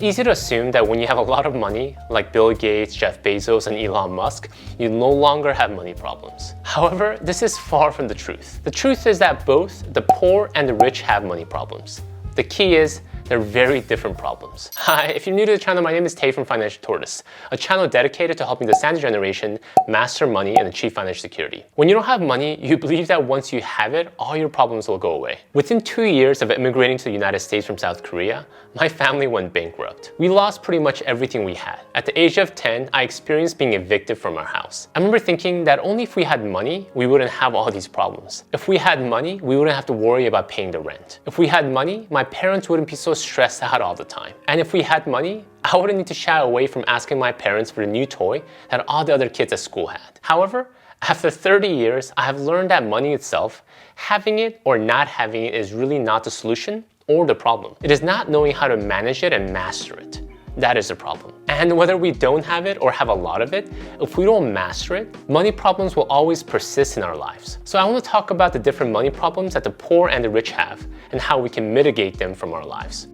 It's easy to assume that when you have a lot of money, like Bill Gates, Jeff Bezos, and Elon Musk, you no longer have money problems. However, this is far from the truth. The truth is that both the poor and the rich have money problems. The key is, they're very different problems. Hi, if you're new to the channel, my name is Tay from Financial Tortoise, a channel dedicated to helping the standard generation master money and achieve financial security. When you don't have money, you believe that once you have it, all your problems will go away. Within 2 years of immigrating to the United States from South Korea, my family went bankrupt. We lost pretty much everything we had. At the age of 10, I experienced being evicted from our house. I remember thinking that only if we had money, we wouldn't have all these problems. If we had money, we wouldn't have to worry about paying the rent. If we had money, my parents wouldn't be so stressed out all the time. And if we had money, I wouldn't need to shy away from asking my parents for the new toy that all the other kids at school had. However, after 30 years, I have learned that money itself, having it or not having it, is really not the solution or the problem. It is not knowing how to manage it and master it. That is the problem. And whether we don't have it or have a lot of it, if we don't master it, money problems will always persist in our lives. So I want to talk about the different money problems that the poor and the rich have and how we can mitigate them from our lives.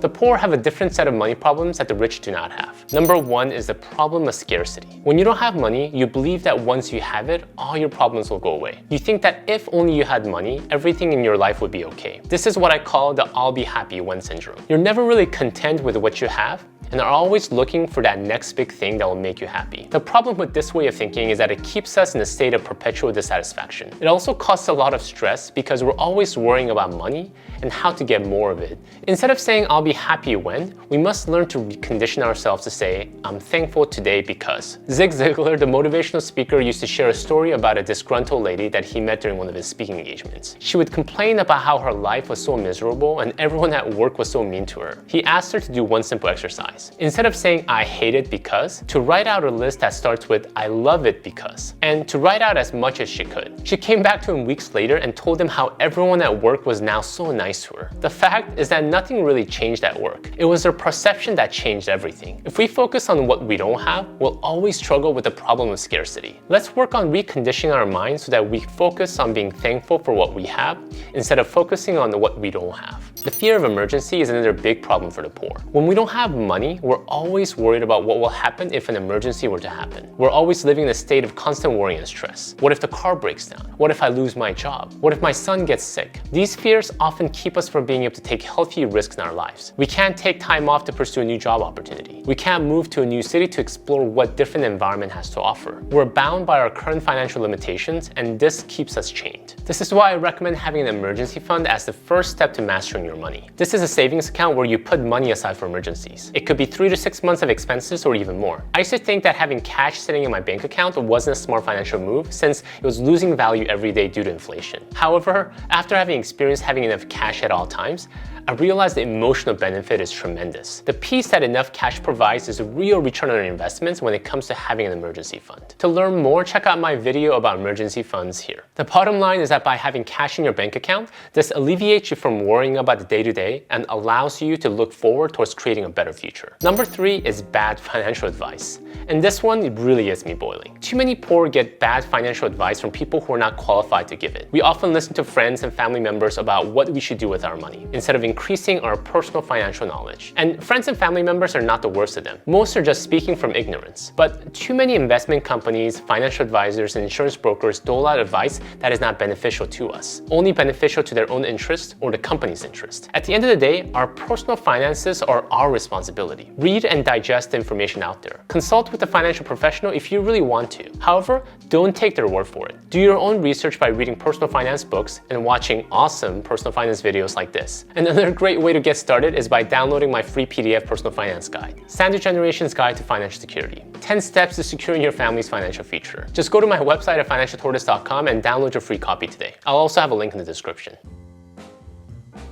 The poor have a different set of money problems that the rich do not have. Number one is the problem of scarcity. When you don't have money, you believe that once you have it, all your problems will go away. You think that if only you had money, everything in your life would be okay. This is what I call the I'll be happy when syndrome. You're never really content with what you have and are always looking for that next big thing that will make you happy. The problem with this way of thinking is that it keeps us in a state of perpetual dissatisfaction. It also causes a lot of stress because we're always worrying about money and how to get more of it. Instead of saying I'll be happy when, we must learn to recondition ourselves to say I'm thankful today because. Zig Ziglar, the motivational speaker, used to share a story about a disgruntled lady that he met during one of his speaking engagements. She would complain about how her life was so miserable and everyone at work was so mean to her. He asked her to do one simple exercise. Instead of saying I hate it because, to write out a list that starts with I love it because, and to write out as much as she could. She came back to him weeks later and told him how everyone at work was now so nice to her. The fact is that nothing really changed at work. It was their perception that changed everything. If we focus on what we don't have, we'll always struggle with the problem of scarcity. Let's work on reconditioning our minds so that we focus on being thankful for what we have instead of focusing on what we don't have. The fear of emergency is another big problem for the poor. When we don't have money, we're always worried about what will happen if an emergency were to happen. We're always living in a state of constant worry and stress. What if the car breaks down? What if I lose my job? What if my son gets sick? These fears often keep us from being able to take healthy risks in our lives. We can't take time off to pursue a new job opportunity. We can't move to a new city to explore what different environment has to offer. We're bound by our current financial limitations, and this keeps us chained. This is why I recommend having an emergency fund as the first step to mastering your money. This is a savings account where you put money aside for emergencies. It could be 3 to 6 months of expenses or even more. I used to think that having cash sitting in my bank account wasn't a smart financial move since it was losing value every day due to inflation. However, after having experienced having enough cash at all times, I realized the emotional benefit is tremendous. The peace that enough cash provides is a real return on investments when it comes to having an emergency fund. To learn more, check out my video about emergency funds here. The bottom line is that by having cash in your bank account, this alleviates you from worrying about the day-to-day and allows you to look forward towards creating a better future. Number 3 is bad financial advice. And this one really gets me boiling. Too many poor get bad financial advice from people who are not qualified to give it. We often listen to friends and family members about what we should do with our money, instead of increasing our personal financial knowledge. And friends and family members are not the worst of them. Most are just speaking from ignorance. But too many investment companies, financial advisors, and insurance brokers dole out advice that is not beneficial to us, only beneficial to their own interest or the company's interest. At the end of the day, our personal finances are our responsibility. Read and digest the information out there. Consult with a financial professional if you really want to. However, don't take their word for it. Do your own research by reading personal finance books and watching awesome personal finance videos like this. And another great way to get started is by downloading my free PDF personal finance guide, Standard Generation's Guide to Financial Security. 10 steps to securing your family's financial future. Just go to my website at financialtortoise.com and download your free copy today. I'll also have a link in the description.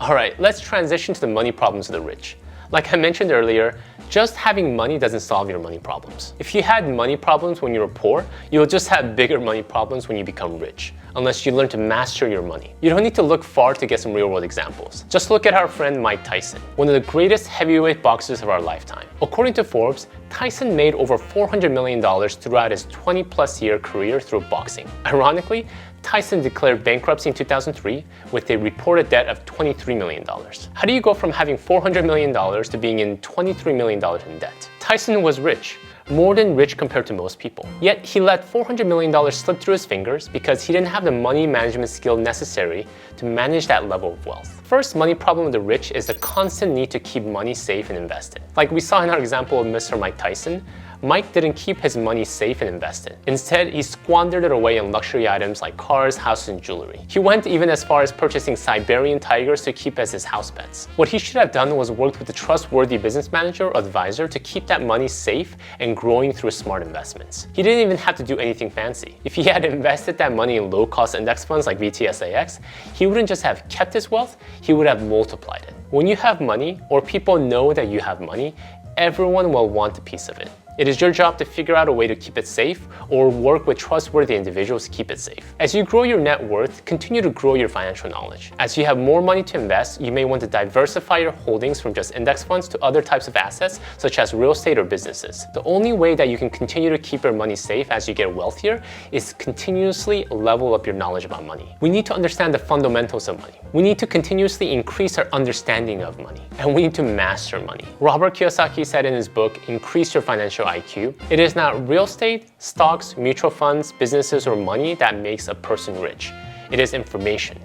Alright, let's transition to the money problems of the rich. Like I mentioned earlier, just having money doesn't solve your money problems. If you had money problems when you were poor, you'll just have bigger money problems when you become rich, unless you learn to master your money. You don't need to look far to get some real-world examples. Just look at our friend Mike Tyson, one of the greatest heavyweight boxers of our lifetime. According to Forbes, Tyson made over $400 million throughout his 20-plus year career through boxing. Ironically, Tyson declared bankruptcy in 2003 with a reported debt of $23 million. How do you go from having $400 million to being in $23 million in debt? Tyson was rich, more than rich compared to most people. Yet he let $400 million slip through his fingers because he didn't have the money management skill necessary to manage that level of wealth. First money problem of the rich is the constant need to keep money safe and invested. Like we saw in our example of Mr. Mike Tyson, Mike didn't keep his money safe and invested. Instead, he squandered it away on luxury items like cars, houses, and jewelry. He went even as far as purchasing Siberian tigers to keep as his house pets. What he should have done was worked with a trustworthy business manager or advisor to keep that money safe and growing through smart investments. He didn't even have to do anything fancy. If he had invested that money in low-cost index funds like VTSAX, he wouldn't just have kept his wealth, he would have multiplied it. When you have money, or people know that you have money, everyone will want a piece of it. It is your job to figure out a way to keep it safe or work with trustworthy individuals to keep it safe. As you grow your net worth, continue to grow your financial knowledge. As you have more money to invest, you may want to diversify your holdings from just index funds to other types of assets such as real estate or businesses. The only way that you can continue to keep your money safe as you get wealthier is continuously level up your knowledge about money. We need to understand the fundamentals of money. We need to continuously increase our understanding of money. And we need to master money. Robert Kiyosaki said in his book, Increase Your Financial IQ, it is not real estate, stocks, mutual funds, businesses, or money that makes a person rich. It is information,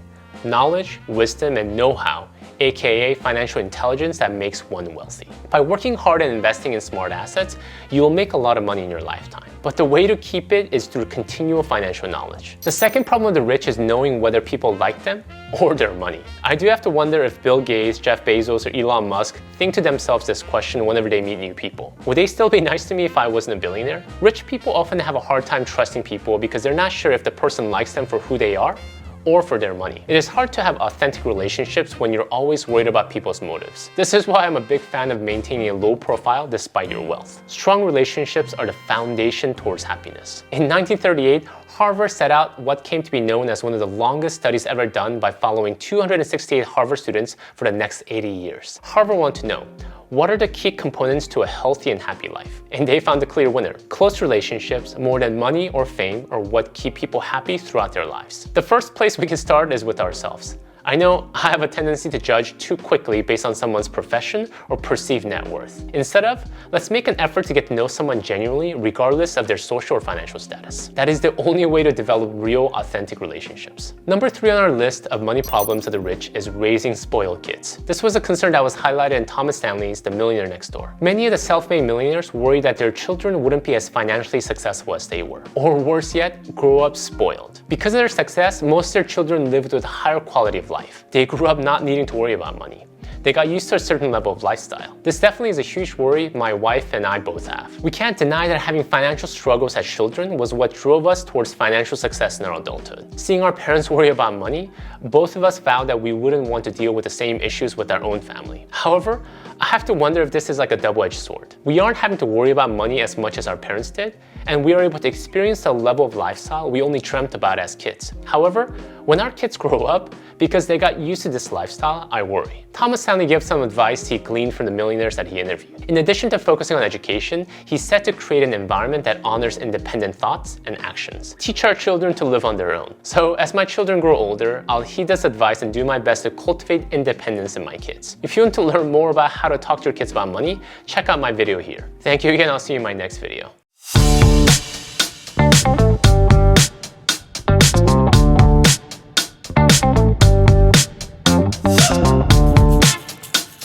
knowledge, wisdom, and know-how, aka financial intelligence, that makes one wealthy. By working hard and investing in smart assets, you will make a lot of money in your lifetime. But the way to keep it is through continual financial knowledge. The second problem of the rich is knowing whether people like them or their money. I do have to wonder if Bill Gates, Jeff Bezos, or Elon Musk think to themselves this question whenever they meet new people. Would they still be nice to me if I wasn't a billionaire? Rich people often have a hard time trusting people because they're not sure if the person likes them for who they are or for their money. It is hard to have authentic relationships when you're always worried about people's motives. This is why I'm a big fan of maintaining a low profile despite your wealth. Strong relationships are the foundation towards happiness. In 1938, Harvard set out what came to be known as one of the longest studies ever done by following 268 Harvard students for the next 80 years. Harvard wanted to know, what are the key components to a healthy and happy life? And they found a clear winner. Close relationships, more than money or fame, are what keep people happy throughout their lives. The first place we can start is with ourselves. I know I have a tendency to judge too quickly based on someone's profession or perceived net worth. Instead of, let's make an effort to get to know someone genuinely regardless of their social or financial status. That is the only way to develop real, authentic relationships. Number 3 on our list of money problems of the rich is raising spoiled kids. This was a concern that was highlighted in Thomas Stanley's The Millionaire Next Door. Many of the self-made millionaires worry that their children wouldn't be as financially successful as they were, or worse yet, grow up spoiled. Because of their success, most of their children lived with a higher quality of life. They grew up not needing to worry about money. They got used to a certain level of lifestyle. This definitely is a huge worry my wife and I both have. We can't deny that having financial struggles as children was what drove us towards financial success in our adulthood. Seeing our parents worry about money, both of us vowed that we wouldn't want to deal with the same issues with our own family. However, I have to wonder if this is like a double-edged sword. We aren't having to worry about money as much as our parents did, and we are able to experience a level of lifestyle we only dreamt about as kids. However, when our kids grow up, because they got used to this lifestyle, I worry. Thomas Stanley gives some advice he gleaned from the millionaires that he interviewed. In addition to focusing on education, he set to create an environment that honors independent thoughts and actions. Teach our children to live on their own. So as my children grow older, I'll heed this advice and do my best to cultivate independence in my kids. If you want to learn more about how to talk to your kids about money, check out my video here. Thank you again, I'll see you in my next video.